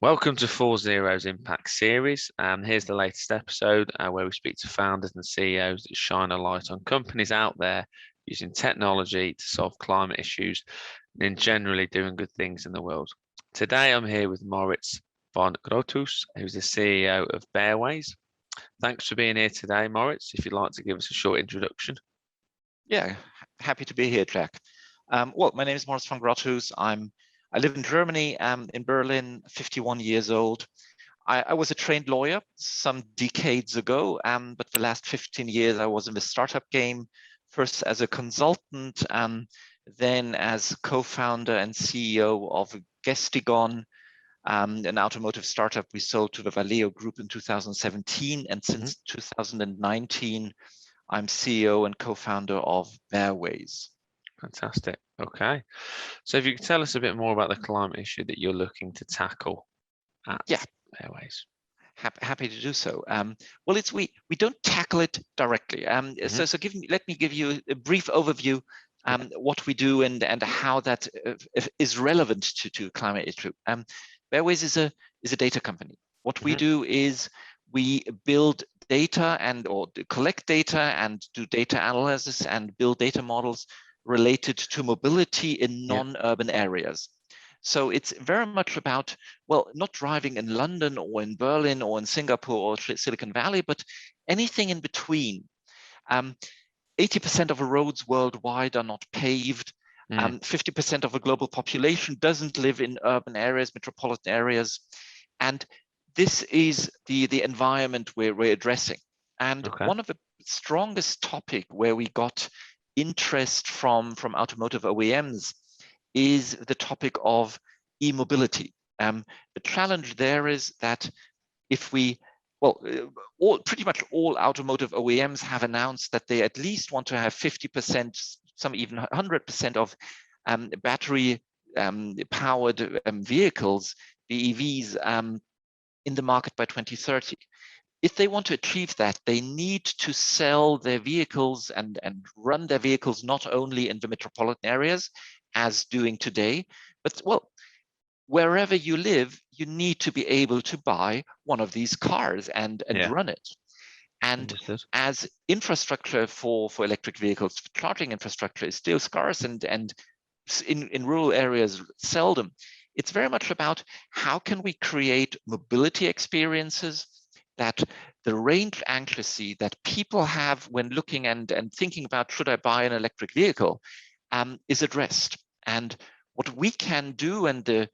Welcome to 4Zero's Impact Series. Here's the latest episode where we speak to founders and CEOs that shine a light on companies out there using technology to solve climate issues and in generally doing good things in the world. Today, I'm here with Moritz von Grotthuss, who's the CEO of Bareways. Thanks for being here today, Moritz. If you'd like to give us a short introduction. Yeah, happy to be here, Jack. Well, my name is Moritz von Grotthuss. I live in Germany, in Berlin, 51 years old. I was a trained lawyer some decades ago, but the last 15 years I was in the startup game, first as a consultant, then as co-founder and CEO of Gestigon, an automotive startup we sold to the Valeo Group in 2017. And since 2019, I'm CEO and co-founder of Bareways. Fantastic. Okay. So if you could tell us a bit more about the climate issue that you're looking to tackle at Bareways. Happy to do so. Well, we don't tackle it directly. So let me give you a brief overview what we do and how that is relevant to climate issue. Bareways is a data company. What we do is we build data or collect data and do data analysis and build data models related to mobility in non-urban areas. So it's very much about, well, not driving in London or in Berlin or in Singapore or Silicon Valley, but anything in between. 80% of the roads worldwide are not paved. 50% of the global population doesn't live in urban areas, metropolitan areas. And this is the environment we're addressing. And one of the strongest topic where we got interest from automotive OEMs is the topic of e-mobility. The challenge there is that pretty much all automotive OEMs have announced that they at least want to have 50%, some even 100% of battery powered vehicles, the EVs, in the market by 2030. If they want to achieve that, they need to sell their vehicles and run their vehicles not only in the metropolitan areas as doing today, but wherever you live, you need to be able to buy one of these cars and run it. And as infrastructure for electric vehicles, charging infrastructure is still scarce and in rural areas seldom. It's very much about how can we create mobility experiences that the range anxiety that people have when looking and thinking about should I buy an electric vehicle is addressed. And what we can do and the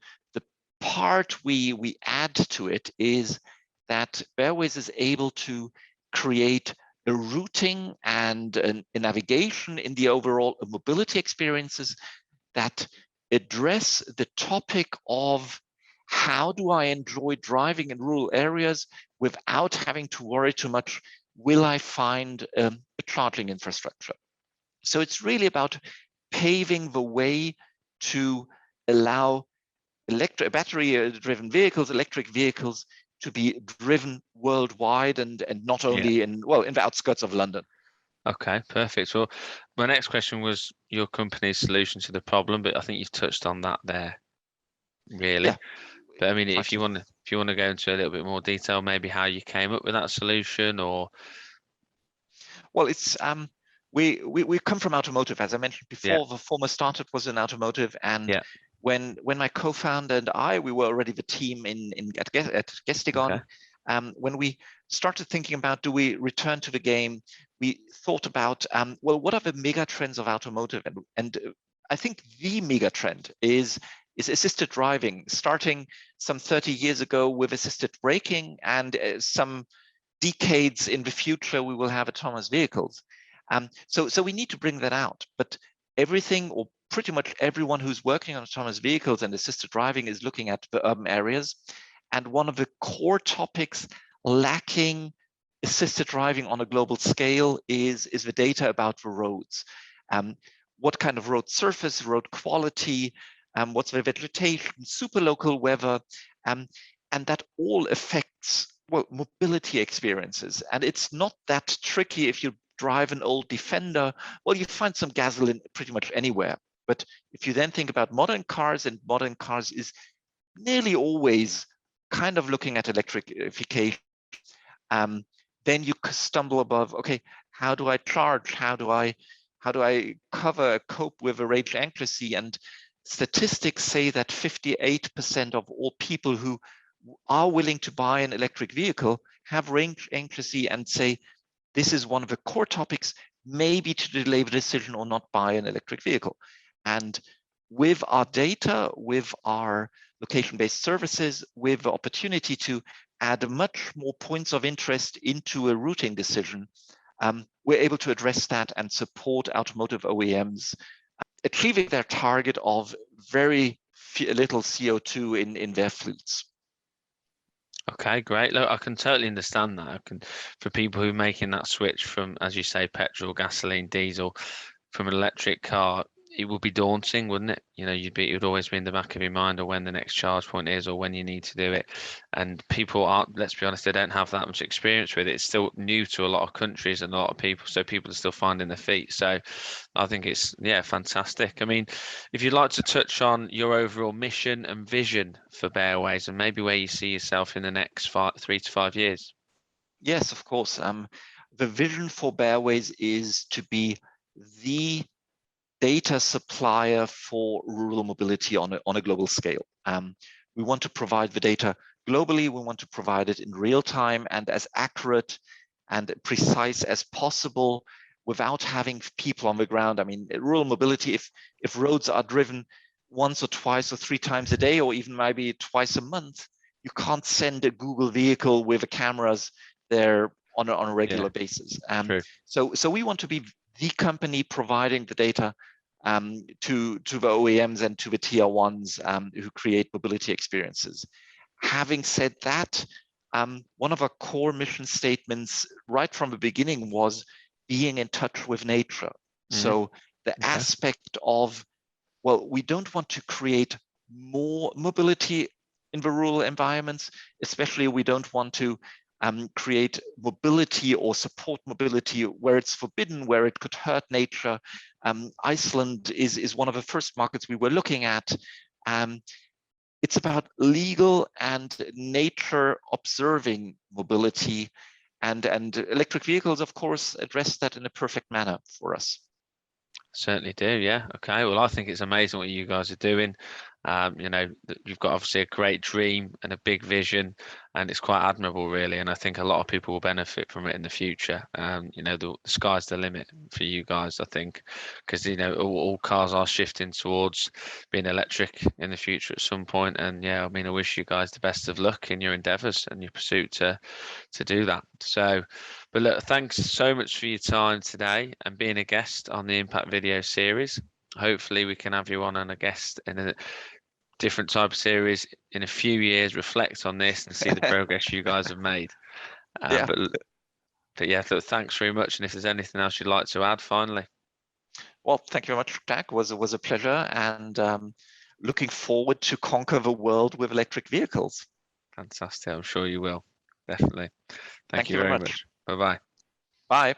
part we add to it is that Bareways is able to create a routing and a navigation in the overall mobility experiences that address the topic of how do I enjoy driving in rural areas without having to worry too much, will I find a charging infrastructure? So it's really about paving the way to allow battery-driven vehicles, electric vehicles, to be driven worldwide and not only in the outskirts of London. Okay, perfect. Well, my next question was your company's solution to the problem, but I think you've touched on that there, really. Yeah. But I mean, if you want to go into a little bit more detail, maybe how you came up with that solution, or well, it's we come from automotive, as I mentioned before. The former startup was in automotive, and when my co-founder and we were already the team at Gestigon. When we started thinking about do we return to the game, we thought about what are the mega trends of automotive, and I think the mega trend is assisted driving, starting some 30 years ago with assisted braking, and some decades in the future we will have autonomous vehicles. So we need to bring that out. But everything, or pretty much everyone who's working on autonomous vehicles and assisted driving, is looking at the urban areas. And one of the core topics lacking assisted driving on a global scale is the data about the roads. What kind of road surface, road quality, what's the vegetation, super local weather, and that all affects mobility experiences. And it's not that tricky. If you drive an old Defender, well, you find some gasoline pretty much anywhere. But if you then think about modern cars, and modern cars is nearly always kind of looking at electrification, then you stumble above, okay, how do I charge? How do I cope with a range accuracy? And statistics say that 58% of all people who are willing to buy an electric vehicle have range accuracy and say, this is one of the core topics, maybe to delay the decision or not buy an electric vehicle. And with our data, with our location-based services, with the opportunity to add much more points of interest into a routing decision, we're able to address that and support automotive OEMs achieving their target of very little CO2 in their fleets. Okay, great. Look, I can totally understand that. For people who are making that switch from, as you say, petrol, gasoline, diesel, from an electric car, it would be daunting, wouldn't it? You know, it would always be in the back of your mind, or when the next charge point is, or when you need to do it. And people aren't, let's be honest, they don't have that much experience with it. It's still new to a lot of countries and a lot of people, so people are still finding their feet. So I think it's, yeah, fantastic. I mean, if you'd like to touch on your overall mission and vision for Bareways, and maybe where you see yourself in the next 3 to 5 years. Yes, of course. The vision for Bareways is to be the data supplier for rural mobility on a global scale. We want to provide the data globally. We want to provide it in real time and as accurate and precise as possible without having people on the ground. I mean, rural mobility, if roads are driven once or twice or 3 times a day, or even maybe twice a month, you can't send a Google vehicle with the cameras there on a regular basis. So we want to be the company providing the data to the OEMs and to the tier ones who create mobility experiences. Having said that, one of our core mission statements right from the beginning was being in touch with nature. So the aspect of, well, we don't want to create more mobility in the rural environments, especially we don't want to create mobility or support mobility where it's forbidden, where it could hurt nature. Iceland is one of the first markets we were looking at. It's about legal and nature observing mobility, and electric vehicles, of course, address that in a perfect manner for us. Certainly do, yeah. Okay, well, I think it's amazing what you guys are doing. You know, you've got obviously a great dream and a big vision, and it's quite admirable, really. And I think a lot of people will benefit from it in the future. You know, the sky's the limit for you guys, I think, because, you know, all cars are shifting towards being electric in the future at some point. And yeah, I mean, I wish you guys the best of luck in your endeavours and your pursuit to do that. So, but look, thanks so much for your time today and being a guest on the Impact Video series. Hopefully we can have you on a guest in a different type of series in a few years, reflect on this and see the progress you guys have made. But yeah, so thanks very much. And if there's anything else you'd like to add finally. Well, thank you very much, Jack. It was a pleasure, and looking forward to conquer the world with electric vehicles. Fantastic. I'm sure you will. Definitely. Thank you very much. Bye-bye. Bye.